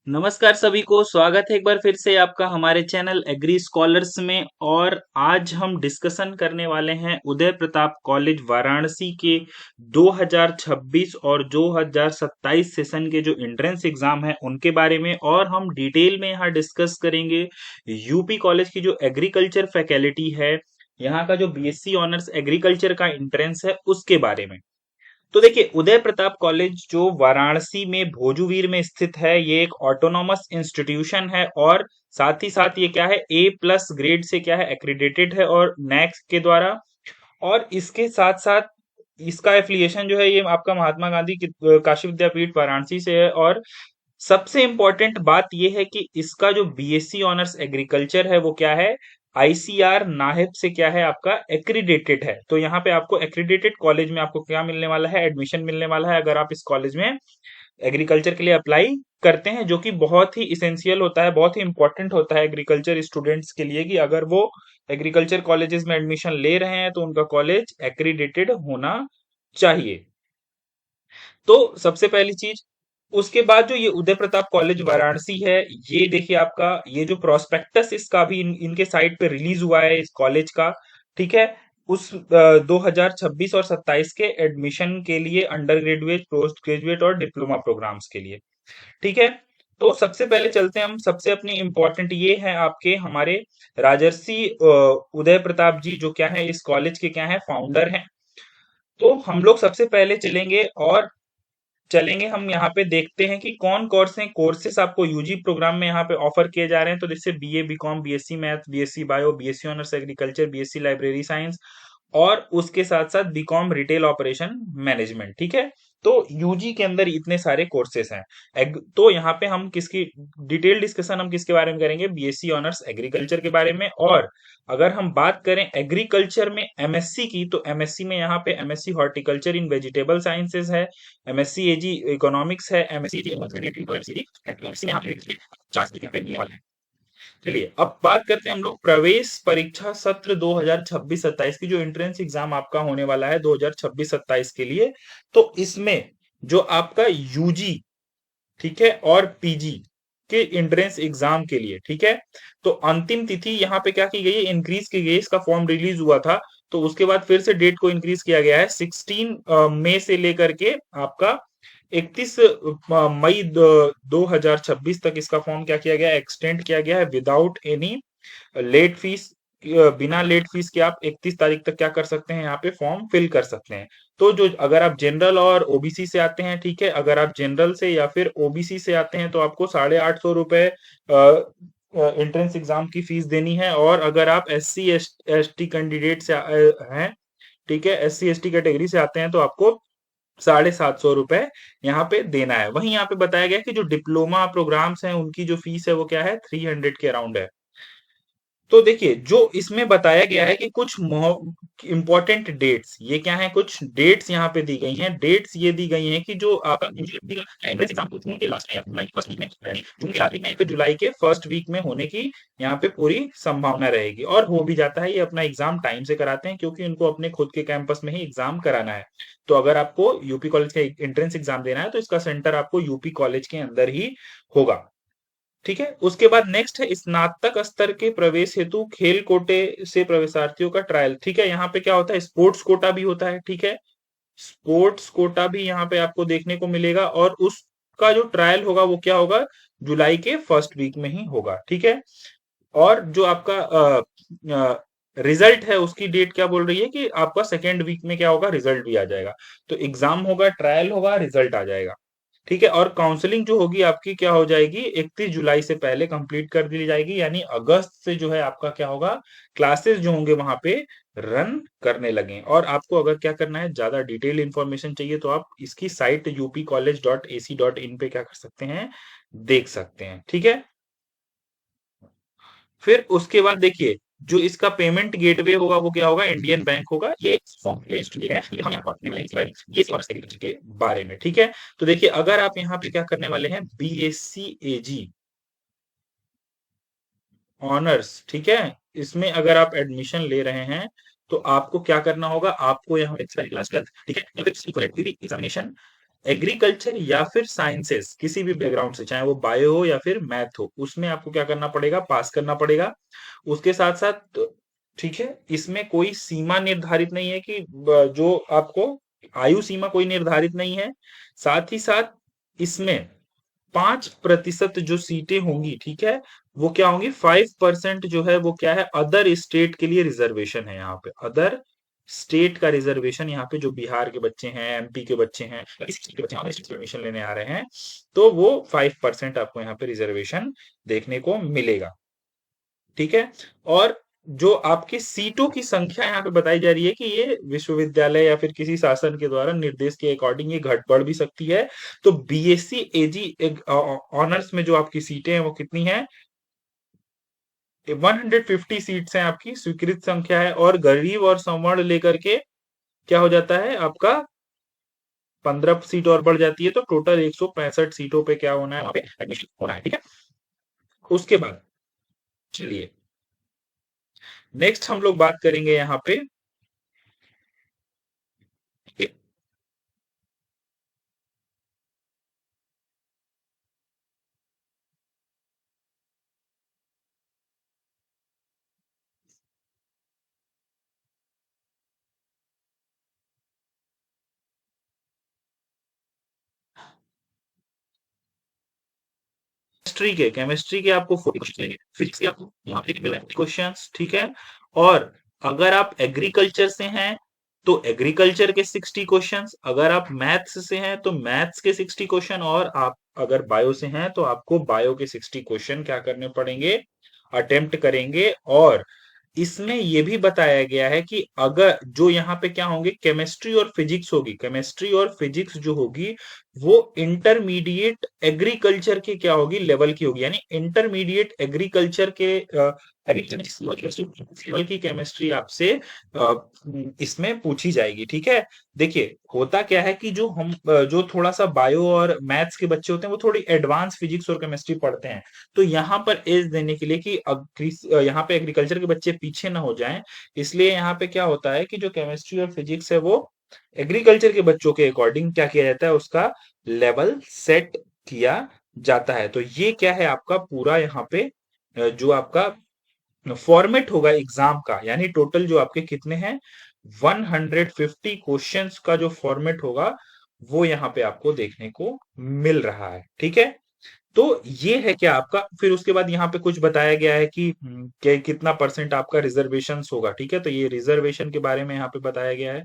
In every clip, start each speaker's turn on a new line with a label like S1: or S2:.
S1: नमस्कार सभी को स्वागत है एक बार फिर से आपका हमारे चैनल एग्री स्कॉलर्स में। और आज हम डिस्कशन करने वाले हैं उदय प्रताप कॉलेज वाराणसी के 2026 और 2027 सेशन के जो एंट्रेंस एग्जाम है उनके बारे में। और हम डिटेल में यहाँ डिस्कस करेंगे यूपी कॉलेज की जो एग्रीकल्चर फैकल्टी है, यहाँ का जो बीएससी ऑनर्स एग्रीकल्चर का एंट्रेंस है उसके बारे में। तो देखिए, उदय प्रताप कॉलेज जो वाराणसी में भोजूवीर में स्थित है, ये एक ऑटोनॉमस इंस्टीट्यूशन है। और साथ ही साथ ये क्या है, ए प्लस ग्रेड से क्या है, एक्रीडेटेड है और नैक के द्वारा। और इसके साथ साथ इसका एफिलिएशन जो है ये आपका महात्मा गांधी काशी विद्यापीठ वाराणसी से है। और सबसे इंपॉर्टेंट बात यह है कि इसका जो बीएससी ऑनर्स एग्रीकल्चर है वो क्या है, आईसीआर नाहिब से क्या है, आपका एक्रीडेटेड है। तो यहाँ पे आपको एक्रीडेटेड कॉलेज में आपको क्या मिलने वाला है, एडमिशन मिलने वाला है अगर आप इस कॉलेज में एग्रीकल्चर के लिए अप्लाई करते हैं, जो कि बहुत ही इसेंशियल होता है, बहुत ही इंपॉर्टेंट होता है एग्रीकल्चर स्टूडेंट्स के लिए कि अगर वो एग्रीकल्चर कॉलेजेस में एडमिशन ले रहे हैं तो उनका कॉलेज एक्रीडेटेड होना चाहिए। तो सबसे पहली चीज, उसके बाद जो ये उदय प्रताप कॉलेज वाराणसी है, ये देखिए आपका ये जो प्रोस्पेक्टस इसका भी इनके साइट पे रिलीज हुआ है इस कॉलेज का। ठीक है, उस 2026 और 27 के एडमिशन के लिए अंडर ग्रेजुएट, पोस्ट ग्रेजुएट और डिप्लोमा प्रोग्राम्स के लिए। ठीक है, तो सबसे पहले चलते हैं हम, सबसे अपनी इंपॉर्टेंट ये है आपके हमारे राजर्षि उदय प्रताप जी जो क्या है इस कॉलेज के क्या है, फाउंडर हैं। तो हम लोग सबसे पहले चलेंगे हम यहाँ पे देखते हैं कि कौन कौन से कोर्सेस आपको यूजी प्रोग्राम में यहाँ पे ऑफर किए जा रहे हैं। तो जैसे BA, BCom, BSc math, BSc bio, BSc honours agriculture, BSc library science और उसके साथ साथ बीकॉम रिटेल ऑपरेशन मैनेजमेंट। ठीक है, तो यूजी के अंदर इतने सारे कोर्सेस हैं। तो यहाँ पे हम किसकी डिटेल डिस्कशन हम किसके बारे में करेंगे, बीएससी ऑनर्स एग्रीकल्चर के बारे में। और अगर हम बात करें एग्रीकल्चर में एमएससी की, तो एमएससी में यहाँ पे एमएससी हॉर्टिकल्चर इन वेजिटेबल साइंसेज है, एमएससी एजी इकोनॉमिक्स है, एमएससी चलिए अब बात करते हैं हम लोग प्रवेश परीक्षा सत्र 2026-27 की, जो एंट्रेंस एग्जाम आपका होने वाला है 2026-27 के लिए। तो इसमें जो आपका यूजी, ठीक है, और पीजी के एंट्रेंस एग्जाम के लिए, ठीक है, तो अंतिम तिथि यहाँ पे क्या की गई है, इंक्रीज की गई है। इसका फॉर्म रिलीज हुआ था तो उसके बाद फिर से डेट को इंक्रीज किया गया है। 16 मई से लेकर के आपका 31 मई 2026 तक इसका फॉर्म क्या किया गया है, एक्सटेंड किया गया है विदाउट एनी लेट फीस। बिना लेट फीस के आप 31 तारीख तक क्या कर सकते हैं, यहाँ पे फॉर्म फिल कर सकते हैं। तो जो अगर आप जनरल और ओबीसी से आते हैं, ठीक है, अगर आप जनरल से या फिर ओबीसी से आते हैं तो आपको 850 रुपए एंट्रेंस एग्जाम की फीस देनी है। और अगर आप SC ST कैंडिडेट से हैं, ठीक है, SC ST कैटेगरी से आते हैं तो आपको 750 रुपए यहाँ पे देना है। वहीं यहाँ पे बताया गया है कि जो डिप्लोमा प्रोग्राम्स हैं उनकी जो फीस है वो क्या है, 300 के अराउंड है। तो देखिए, जो इसमें बताया गया है कि कुछ इंपॉर्टेंट डेट्स, ये क्या है, कुछ डेट्स यहाँ पे दी गई हैं। डेट्स ये दी गई हैं कि जो आपका एंट्रेंस एग्जाम जून के लास्ट में या जुलाई के फर्स्ट वीक में, जून के आखिरी में या फिर जुलाई के फर्स्ट वीक में होने की यहाँ पे पूरी संभावना रहेगी। और हो भी जाता है, ये अपना एग्जाम टाइम से कराते हैं क्योंकि उनको अपने खुद के कैंपस में ही एग्जाम कराना है। तो अगर आपको यूपी कॉलेज का एंट्रेंस एग्जाम देना है तो इसका सेंटर आपको यूपी कॉलेज के अंदर ही होगा। ठीक है, उसके बाद नेक्स्ट है स्नातक स्तर के प्रवेश हेतु खेल कोटे से प्रवेशार्थियों का ट्रायल। ठीक है, यहाँ पे क्या होता है, स्पोर्ट्स कोटा भी होता है। ठीक है, स्पोर्ट्स कोटा भी यहाँ पे आपको देखने को मिलेगा और उसका जो ट्रायल होगा वो क्या होगा, जुलाई के फर्स्ट वीक में ही होगा। ठीक है, और जो आपका रिजल्ट है उसकी डेट क्या बोल रही है कि आपका सेकेंड वीक में क्या होगा, रिजल्ट भी आ जाएगा। तो एग्जाम होगा, ट्रायल होगा, रिजल्ट आ जाएगा। ठीक है, और काउंसलिंग जो होगी आपकी क्या हो जाएगी, 31 जुलाई से पहले कंप्लीट कर दी जाएगी। यानी अगस्त से जो है आपका क्या होगा, क्लासेस जो होंगे वहां पे रन करने लगे। और आपको अगर क्या करना है, ज्यादा डिटेल इंफॉर्मेशन चाहिए तो आप इसकी साइट upcollege.ac.in पे क्या कर सकते हैं, देख सकते हैं। ठीक है, फिर उसके बाद देखिए, जो इसका पेमेंट गेटवे होगा वो क्या होगा, इंडियन बैंक होगा। ये फॉर्म ये हम यहाँ पर अपने ये के बारे में। ठीक है, तो देखिए अगर आप यहाँ पे क्या करने वाले हैं, बीएससी एजी ऑनर्स, ठीक है, इसमें अगर आप एडमिशन ले रहे हैं तो आपको क्या करना होगा, आपको यहाँ पे क्लास, ठीक है, एग्जामिनेशन एग्रीकल्चर या फिर साइंसेस किसी भी बैकग्राउंड से, चाहे वो बायो हो या फिर मैथ हो, उसमें आपको क्या करना पड़ेगा, पास करना पड़ेगा। उसके साथ साथ ठीक है, इसमें कोई सीमा निर्धारित नहीं है कि जो आपको आयु सीमा कोई निर्धारित नहीं है। साथ ही साथ इसमें 5% जो सीटें होंगी, ठीक है, वो क्या होंगी, 5% जो है वो क्या है, अदर स्टेट के लिए रिजर्वेशन है। यहाँ पे अदर स्टेट का रिजर्वेशन, यहाँ पे जो बिहार के बच्चे हैं, एमपी के बच्चे हैं, इस स्टेट के बच्चे एडमिशन लेने आ रहे हैं, तो वो 5% आपको यहाँ पे रिजर्वेशन देखने को मिलेगा। ठीक है। और जो आपकी सीटों की संख्या यहाँ पे बताई जा रही है कि ये विश्वविद्यालय या फिर किसी शासन के द्वारा निर्देश के अकॉर्डिंग ये घट बढ़ भी सकती है। तो बीएससी एजी ऑनर्स में जो आपकी सीटें हैं वो कितनी है, 150 सीट्स हैं, आपकी स्वीकृत संख्या है। और गरीब और सवर्ण लेकर के क्या हो जाता है आपका, 15 सीट और बढ़ जाती है, तो टोटल 165 सीटों पे क्या होना है, वहां पे एडमिशन होना है। ठीक है। उसके बाद चलिए नेक्स्ट हम लोग बात करेंगे यहाँ पे केमिस्ट्री के आपको 40 क्वेश्चन चाहिए, फिजिक्स के आपको यहाँ पे मिला क्वेश्चंस, ठीक है। और अगर आप एग्रीकल्चर से हैं तो एग्रीकल्चर के 60 क्वेश्चंस, अगर आप मैथ्स से हैं तो मैथ्स के 60 क्वेश्चन, और आप अगर बायो से हैं तो आपको बायो के 60 क्वेश्चन क्या करने पड़ेंगे, अटेम्प्ट करेंगे। और इसमें ये भी बताया गया है कि अगर जो यहाँ पे क्या होंगे, केमिस्ट्री और फिजिक्स होगी, केमिस्ट्री और फिजिक्स जो होगी वो इंटरमीडिएट एग्रीकल्चर के क्या होगी, लेवल की होगी। यानी इंटरमीडिएट एग्रीकल्चर के लेवल की केमिस्ट्री आपसे इसमें पूछी जाएगी। ठीक है। देखिए होता क्या है कि जो थोड़ा सा बायो और मैथ्स के बच्चे होते हैं वो थोड़ी एडवांस फिजिक्स और केमिस्ट्री पढ़ते हैं। तो यहाँ पर एज देने के लिए कि यहाँ पे एग्रीकल्चर के बच्चे पीछे ना हो जाएं, इसलिए यहाँ पे क्या होता है कि जो केमिस्ट्री और फिजिक्स है वो एग्रीकल्चर के बच्चों के अकॉर्डिंग क्या किया जाता है, उसका लेवल सेट किया जाता है। तो ये क्या है आपका पूरा यहाँ पे जो आपका फॉर्मेट होगा एग्जाम का, यानी टोटल जो आपके कितने हैं, 150 क्वेश्चंस का जो फॉर्मेट होगा वो यहाँ पे आपको देखने को मिल रहा है। ठीक है। तो ये है क्या आपका, फिर उसके बाद यहाँ पे कुछ बताया गया है कि कितना परसेंट आपका रिजर्वेशन होगा। ठीक है। तो ये रिजर्वेशन के बारे में यहाँ पे बताया गया है।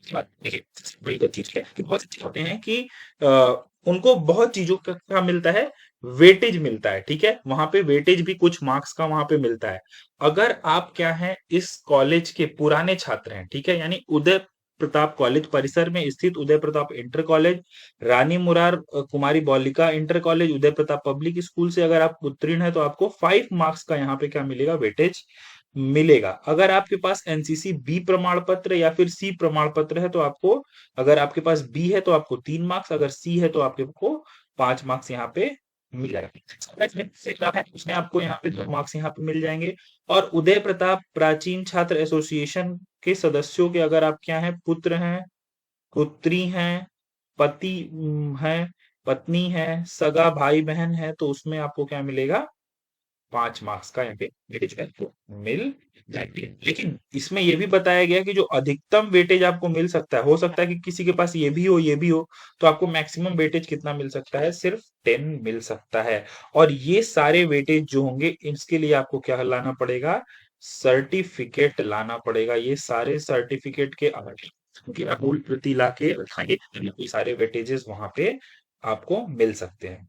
S1: देखिए बड़ी गलती है कि बहुत अच्छे होते हैं कि अ, उनको बहुत चीजों का मिलता है, वेटेज मिलता है। ठीक है। वहां पे वेटेज भी कुछ मार्क्स का वहां पे मिलता है। अगर आप क्या है, इस कॉलेज के पुराने छात्र हैं, ठीक है, यानी उदय प्रताप कॉलेज परिसर में स्थित उदय प्रताप इंटर कॉलेज, रानी मुरार कुमारी बालिका inter college, Uday Pratap public school से अगर आप उत्तीर्ण है तो आपको 5 मार्क्स का यहाँ पे क्या मिलेगा, वेटेज मिलेगा। अगर आपके पास एनसीसी बी प्रमाण पत्र या फिर सी प्रमाण पत्र है तो आपको, अगर आपके पास बी है तो आपको 3 मार्क्स, अगर सी है तो आपको 5 मार्क्स यहाँ पे मिल जाएगा। उसमें आपको यहाँ पे 2 मार्क्स यहाँ पे मिल जाएंगे। और उदय प्रताप प्राचीन छात्र एसोसिएशन के सदस्यों के अगर आप क्या हैं, पुत्र हैं, पुत्री हैं, पति हैं, पत्नी है, सगा भाई बहन है, तो उसमें आपको क्या मिलेगा, 5 मार्क्स का यहाँ पे वेटेज आपको मिल जाएगी। लेकिन इसमें ये भी बताया गया कि जो अधिकतम वेटेज आपको मिल सकता है, हो सकता है कि किसी के पास ये भी हो ये भी हो, तो आपको मैक्सिमम वेटेज कितना मिल सकता है, सिर्फ 10 मिल सकता है। और ये सारे वेटेज जो होंगे इसके लिए आपको क्या लाना पड़ेगा, सर्टिफिकेट लाना पड़ेगा। ये सारे सर्टिफिकेट के उनकी मूल प्रति ला के रखाएंगे, ये सारे वेटेजेस वहां पे आपको मिल सकते हैं।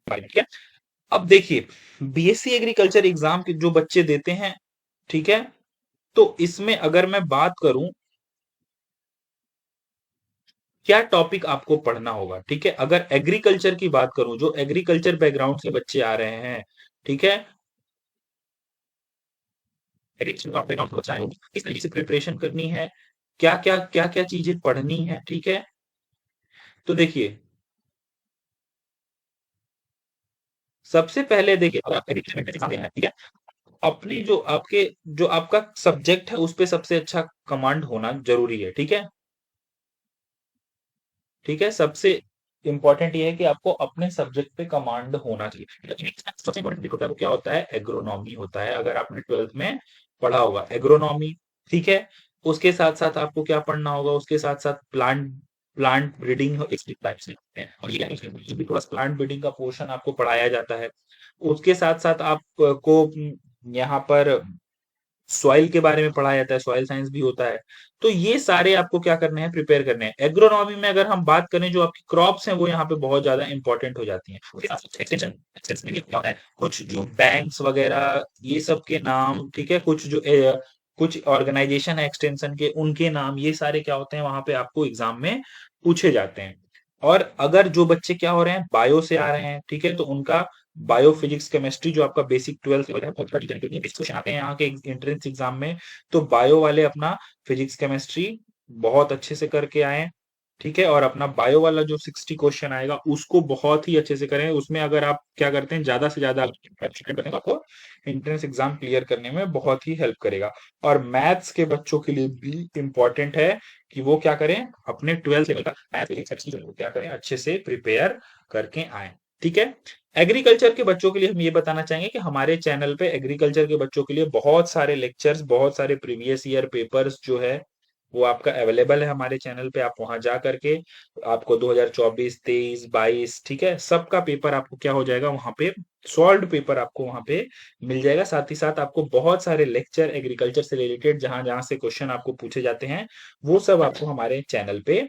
S1: ठीक है। अब देखिए, बीएससी एग्रीकल्चर एग्जाम के जो बच्चे देते हैं, ठीक है, तो इसमें अगर मैं बात करूं क्या टॉपिक आपको पढ़ना होगा, ठीक है, अगर एग्रीकल्चर की बात करूं, जो एग्रीकल्चर बैकग्राउंड से बच्चे आ रहे हैं, ठीक है, एग्रीकल्चर बैकग्राउंड को चाहिए किस तरीके से प्रिपरेशन करनी है, क्या क्या चीजें पढ़नी है, ठीक है। तो देखिए, सबसे पहले देखिए, अगर आप एग्रीकल्चर एग्जाम देना है, ठीक है, अपनी जो आपका सब्जेक्ट है उस पे सबसे अच्छा कमांड होना जरूरी है, ठीक है। ठीक है, सबसे इंपॉर्टेंट ये है कि आपको अपने सब्जेक्ट पे कमांड होना चाहिए। लेकिन सबसे इंपॉर्टेंट देखो क्या होता है, एग्रोनॉमी होता है, अगर आपने 12th में पढ़ा होगा एग्रोनॉमी, ठीक है। उसके साथ साथ आपको क्या पढ़ना होगा, उसके साथ साथ प्लांट प्लांट ब्रीडिंग टाइप से होते हैं, और ये भी थोड़ा प्लांट ब्रीडिंग का पोर्शन आपको पढ़ाया जाता है। उसके साथ साथ आपको यहाँ पर सॉइल के बारे में पढ़ाया जाता है, सॉइल साइंस भी होता है। तो ये सारे आपको क्या करने हैं, प्रिपेयर करने हैं। एग्रोनॉमी में अगर हम बात करें, जो आपकी क्रॉप्स हैं वो यहाँ पे बहुत ज्यादा इंपॉर्टेंट हो जाती हैं। एक्सटेंशन एक्सटेंशन में क्या होता है, कुछ जो बैंक्स वगैरह ये सब के नाम, ठीक है, कुछ जो कुछ ऑर्गेनाइजेशन है एक्सटेंशन के, उनके नाम, ये सारे क्या होते हैं वहां पे आपको एग्जाम में पूछे जाते हैं। और अगर जो बच्चे क्या हो रहे हैं, बायो से आ रहे हैं, ठीक है, तो उनका बायो फिजिक्स केमिस्ट्री जो आपका बेसिक 12th लेवल है, बहुत सारी तरीके के क्वेश्चन आते हैं यहाँ के एंट्रेंस एग्जाम में। तो बायो वाले अपना फिजिक्स केमिस्ट्री बहुत अच्छे से करके आए, ठीक है, और अपना बायो वाला जो 60 क्वेश्चन आएगा उसको बहुत ही अच्छे से करें। उसमें अगर आप क्या करते हैं, ज्यादा से ज्यादा आपको एंट्रेंस एग्जाम क्लियर करने में बहुत ही हेल्प करेगा। और मैथ्स के बच्चों के लिए भी इंपॉर्टेंट है कि वो क्या करें, अपने 12th लेवल का मैथ्स क्या करें, अच्छे से प्रिपेयर करके आए, ठीक है। एग्रीकल्चर के बच्चों के लिए हम ये बताना चाहेंगे कि हमारे चैनल पे एग्रीकल्चर के बच्चों के लिए बहुत सारे लेक्चर्स, बहुत सारे प्रीवियस ईयर पेपर्स जो है वो आपका अवेलेबल है हमारे चैनल पे। आप वहां जा करके आपको 2024, 23, 22, ठीक है, सबका पेपर आपको क्या हो जाएगा वहां पे, सॉल्व्ड पेपर आपको वहां पे मिल जाएगा। साथ ही साथ आपको बहुत सारे लेक्चर एग्रीकल्चर से रिलेटेड, जहां जहां से क्वेश्चन आपको पूछे जाते हैं, वो सब आपको हमारे चैनल पे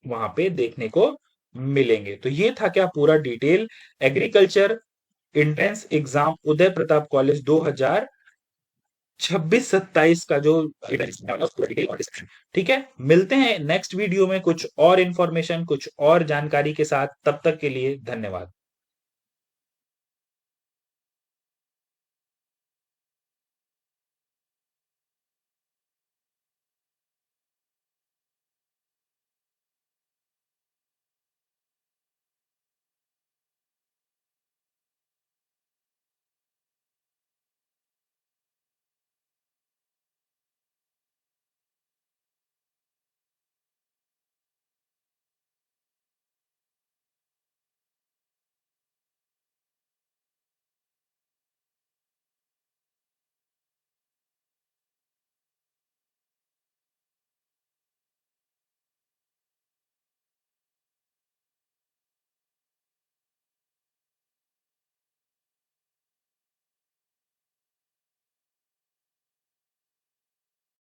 S1: वहां पे देखने को मिलेंगे। तो ये था क्या पूरा detail agriculture entrance exam Uday Pratap college 2026-27 का जो ठीक है। मिलते हैं नेक्स्ट वीडियो में कुछ और इंफॉर्मेशन, कुछ और जानकारी के साथ। तब तक के लिए धन्यवाद।